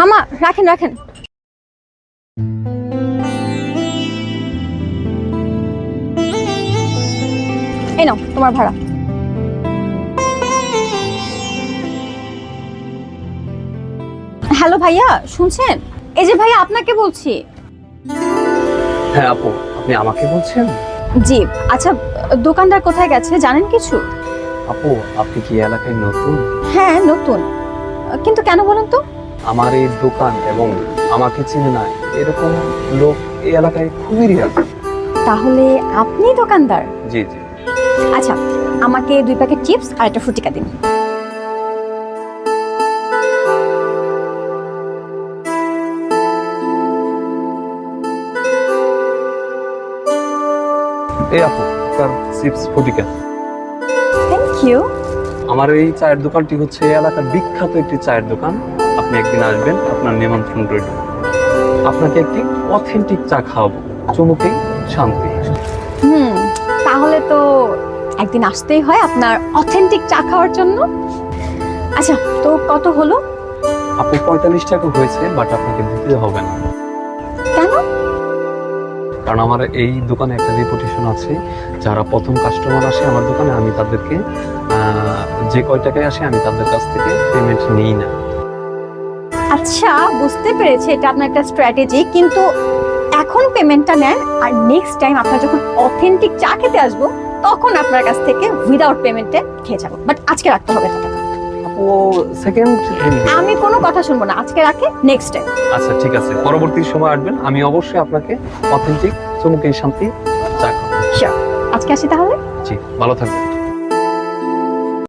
মামা রাখেন রাখেন। এই নাও তোমার ভাড়া। হ্যালো ভাইয়া, শুনছেন? এই যে ভাইয়া আপনাকে বলছি। হ্যাঁ আপু, আপনি আমাকে বলছেন? জি। আচ্ছা, দোকানদার কোথায় গেছে জানেন কিছু? আপু, আপনি কি এলাকায় নতুন? হ্যাঁ নতুন, কিন্তু কেন বলুন তো? আমার এই দোকান এবং আমাকে চিনে না এরকম লোক এই এলাকায় খুবই রেয়ার। তাহলে আপনি দোকানদার? জি জি। আচ্ছা, আমাকে 2 প্যাকেট চিপস আর একটা ফুটিকা দিন। এই আপু, আপনার চিপস ফুটিকা। Thank you. আমার এই চায়ের দোকানটি হচ্ছে এই এলাকার বিখ্যাত একটি চায়ের দোকান। আপনি একদিন আসবেন, আপনার নিমন্ত্রণ রইল। আপনাকে একটি অথেন্টিক চা খাওয়াবো, চুমুকেই শান্তি। তাহলে তো একদিন আসতেই হয় আপনার অথেন্টিক চা খাওয়ার জন্য। আচ্ছা, তো কত হলো? আপু 45 টাকা হয়েছে, বাট আপনাকে দিতে হবে না। কেন? কারণ আমার এই দোকানে একটা রেপুটেশন আছে, যারা প্রথম কাস্টমার আসে আমার দোকানে আমি তাদেরকে যে কয় টাকায় আসে আমি তাদের কাছ থেকে পেমেন্ট নিই না। আচ্ছা, বুঝতে পেরেছি এটা আপনার একটা স্ট্র্যাটেজি, কিন্তু এখন পেমেন্টটা নেন আর নেক্সট টাইম আপনার যখন অথেন্টিক চা খেতে আসবো তখন আপনার কাছ থেকে উইদাউট পেমেন্টে খেয়ে যাবো। বাট আজকে রাখতে হবে টাকাটা। আপু সেকেন্ড। আমি কোনো কথা শুনবো না, আজকে রাখে, নেক্সট টাইম। আচ্ছা ঠিক আছে, পরবর্তী সময় আসবেন, আমি অবশ্যই আপনাকে অথেন্টিক চুমুকে শান্তি চা খাবো। শিওর। আজকে আসি তাহলে। জি, ভালো থাকবেন।